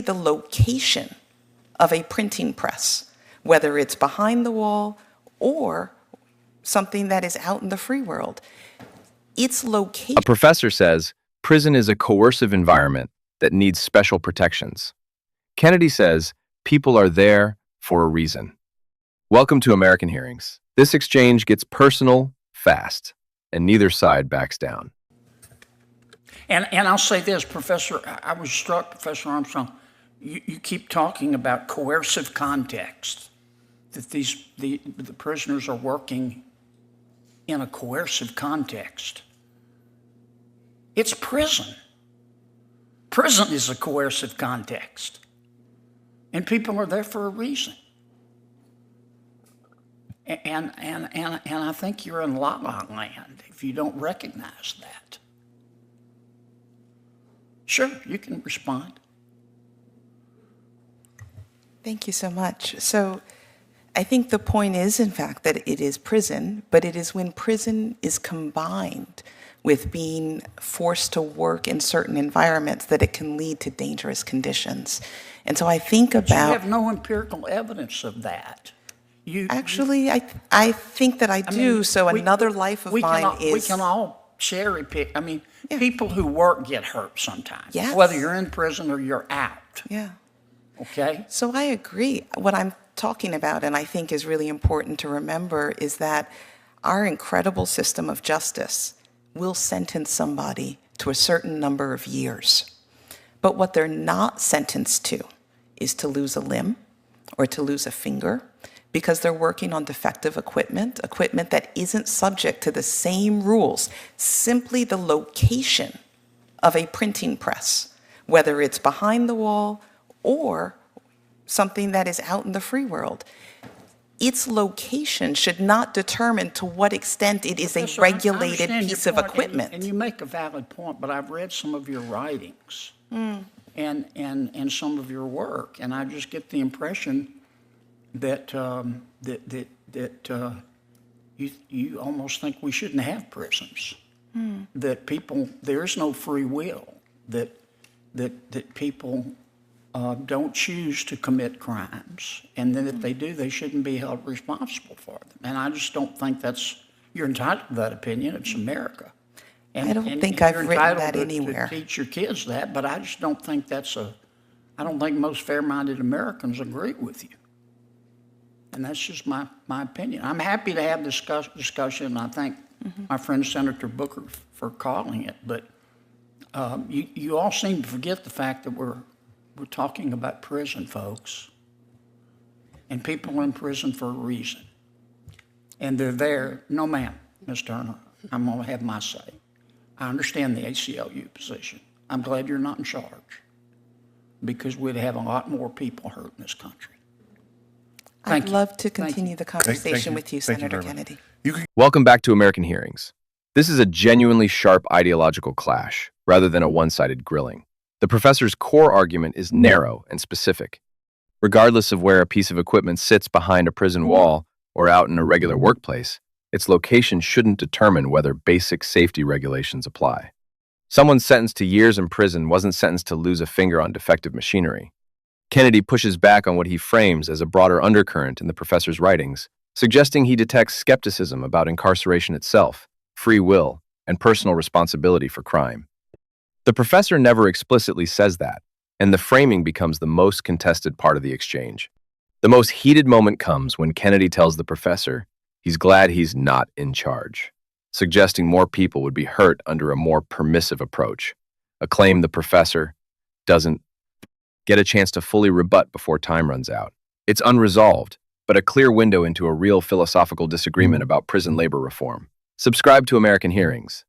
the location of a printing press, whether it's behind the wall or something that is out in the free world. Its location. A professor says prison is a coercive environment that needs special protections. Kennedy says people are there for a reason. Welcome to American Hearings. This exchange gets personal fast, and neither side backs down. And I'll say this, Professor, I was struck, Professor Armstrong, you keep talking about coercive context, that the prisoners are working in a coercive context. It's prison. Prison is a coercive context. And people are there for a reason. And I think you're in la-la land if you don't recognize that. Sure, you can respond. Thank you so much. So I think the point is, in fact, that it is prison, but it is when prison is combined with being forced to work in certain environments that it can lead to dangerous conditions. And so I think about... You have no empirical evidence of that. I think that I do. So another life of mine is... We can all cherry pick. I mean, people who work get hurt sometimes, whether you're in prison or you're out. Yeah. Okay? So I agree. What I'm talking about, and I think is really important to remember, is that our incredible system of justice will sentence somebody to a certain number of years. But what they're not sentenced to is to lose a limb or to lose a finger, because they're working on defective equipment that isn't subject to the same rules. Simply the location of a printing press, whether it's behind the wall or something that is out in the free world. Its location should not determine to what extent it is a regulated piece of equipment. And you make a valid point, but I've read some of your writings and some of your work, and I just get the impression that you almost think we shouldn't have prisons. That people, there's no free will. That people don't choose to commit crimes, and then if they do, they shouldn't be held responsible for them. And I just don't think you're entitled to that opinion. It's America. And, I don't think I've written that anywhere. To teach your kids that, but I just don't think I don't think most fair-minded Americans agree with you. And that's just my opinion. I'm happy to have discussion, and I thank my friend Senator Booker for calling it. But you all seem to forget the fact that we're talking about prison, folks. And people are in prison for a reason. And they're there. No, ma'am, Ms. Turner, I'm going to have my say. I understand the ACLU position. I'm glad you're not in charge, because we'd have a lot more people hurt in this country. I'd love to continue the conversation with you, Senator Kennedy. Welcome back to American Hearings. This is a genuinely sharp ideological clash, rather than a one-sided grilling. The professor's core argument is narrow and specific. Regardless of where a piece of equipment sits behind a prison wall or out in a regular workplace, its location shouldn't determine whether basic safety regulations apply. Someone sentenced to years in prison wasn't sentenced to lose a finger on defective machinery. Kennedy pushes back on what he frames as a broader undercurrent in the professor's writings, suggesting he detects skepticism about incarceration itself, free will, and personal responsibility for crime. The professor never explicitly says that, and the framing becomes the most contested part of the exchange. The most heated moment comes when Kennedy tells the professor he's glad he's not in charge, suggesting more people would be hurt under a more permissive approach, a claim the professor doesn't get a chance to fully rebut before time runs out. It's unresolved, but a clear window into a real philosophical disagreement about prison labor reform. Subscribe to American Hearings.